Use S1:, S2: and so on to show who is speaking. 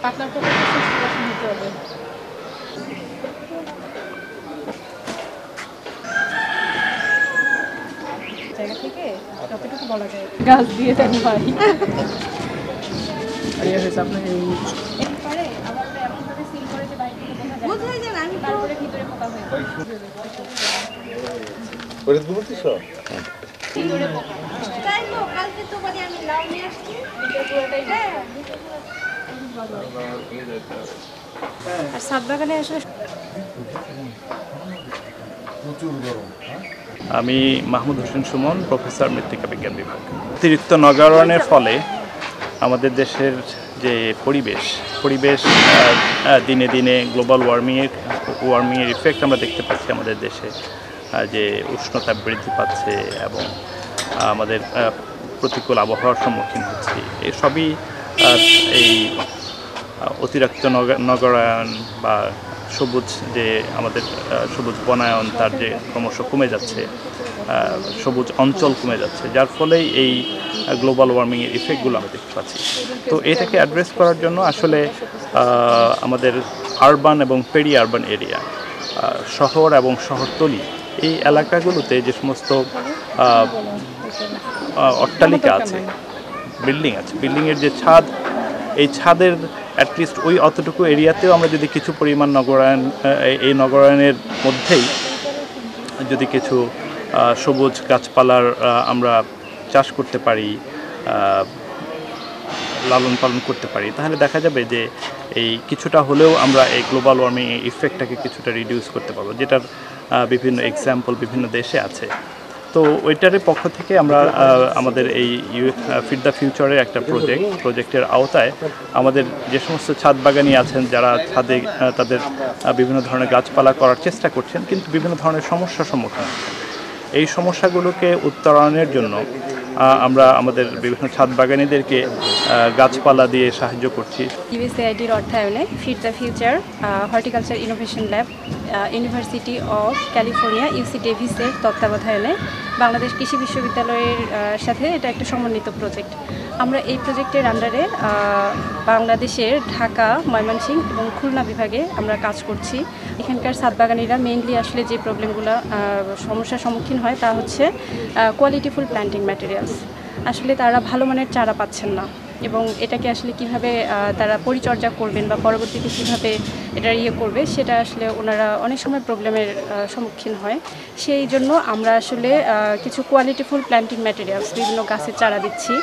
S1: পাতলা প্রকল্প 60% নিতে হবে। জায়গা থেকে যতটুকু বলা যায় গাছ দিয়ে দেন ভাই।
S2: আপনি
S1: এরপরে আবার এমনভাবে সিল করে যে বাইরে থেকে বোঝা যায় না, তারপরে ভিতরে পোকা হয়ে যায়।
S3: ওটা তুমি বলতেছো?
S1: ভিতরে পোকা।
S4: তাই তো কালকে তো বাড়ি আমি লাউ নিয়ে আসছি।
S1: ভিতরে পুরোটাই
S4: হ্যাঁ
S1: আর ছাদ বাগানে আসলে
S3: প্রচুর গরম।
S2: আমি মাহমুদ হোসেন সুমন, প্রফেসর মৃত্তিকা বিজ্ঞান বিভাগ। অতিরিক্ত নগরায়নের ফলে আমাদের দেশের যে পরিবেশ দিনে দিনে গ্লোবাল ওয়ার্মিংয়ের ইফেক্ট আমরা দেখতে পাচ্ছি আমাদের দেশে, যে উষ্ণতা বৃদ্ধি পাচ্ছে এবং আমাদের প্রতিকূল আবহাওয়ার সম্মুখীন হচ্ছি। এই সবই এই অতিরিক্ত নগরায়ন বা সবুজ যে আমাদের সবুজ বনায়ন তার যে ক্রমশ কমে যাচ্ছে, সবুজ অঞ্চল কমে যাচ্ছে, যার ফলেই এই গ্লোবাল ওয়ার্মিংয়ের ইফেক্টগুলো আমরা দেখতে পাচ্ছি। তো এটাকে অ্যাড্রেস করার জন্য আসলে আমাদের আরবান এবং পেরি আরবান এরিয়া, শহর এবং শহরতলি, এই এলাকাগুলোতে যে সমস্ত অট্টালিকা আছে, বিল্ডিংয়ের যে ছাদ, এই ছাদের অ্যাটলিস্ট ওই অতটুকু এরিয়াতেও আমরা যদি কিছু পরিমাণ এই নগরায়নের মধ্যেই যদি কিছু সবুজ গাছপালার আমরা চাষ করতে পারি, লালন পালন করতে পারি, তাহলে দেখা যাবে যে এই কিছুটা হলেও আমরা এই গ্লোবাল ওয়ার্মিং ইফেক্টটাকে কিছুটা রিডিউস করতে পারবো, যেটার বিভিন্ন এক্সাম্পল বিভিন্ন দেশে আছে। তো ওইটার পক্ষ থেকে আমরা আমাদের এই ফিড দ্য ফিউচারের একটা প্রজেক্টের আওতায় আমাদের যে সমস্ত ছাদ বাগানি আছেন, যারা ছাদে তাদের বিভিন্ন ধরনের গাছপালা করার চেষ্টা করছেন কিন্তু বিভিন্ন ধরনের সমস্যার সম্মুখীন হচ্ছেন, এই সমস্যাগুলোকে উত্তরণের জন্য আমরা আমাদের বিভিন্ন ছাদ বাগানীদেরকে গাছপালা দিয়ে সাহায্য করছি।
S1: ইউএসএআইডির অর্থায়নে feed the future horticulture innovation lab, university of California UC ডেভিসের তত্ত্বাবধানে বাংলাদেশ কৃষি বিশ্ববিদ্যালয়ের সাথে এটা একটা সমন্বিত প্রজেক্ট। আমরা এই প্রজেক্টের আন্ডারে বাংলাদেশের ঢাকা, ময়মনসিংহ এবং খুলনা বিভাগে আমরা কাজ করছি। এখানকার ছাদ বাগানিরা মেইনলি আসলে যে প্রবলেমগুলো সমস্যার সম্মুখীন হয় তা হচ্ছে কোয়ালিটিফুল প্ল্যান্টিং ম্যাটেরিয়ালস। আসলে তারা ভালো মানের চারা পাচ্ছেন না এবং এটাকে আসলে কিভাবে তারা পরিচর্যা করবেন বা পরবর্তীতে কীভাবে এটা করবে সেটা আসলে ওনারা অনেক সময় প্রবলেমের সম্মুখীন হয়। সেই জন্য আমরা আসলে কিছু কোয়ালিটিফুল প্ল্যান্টিং ম্যাটেরিয়ালস, বিভিন্ন গাছের চারা দিচ্ছি।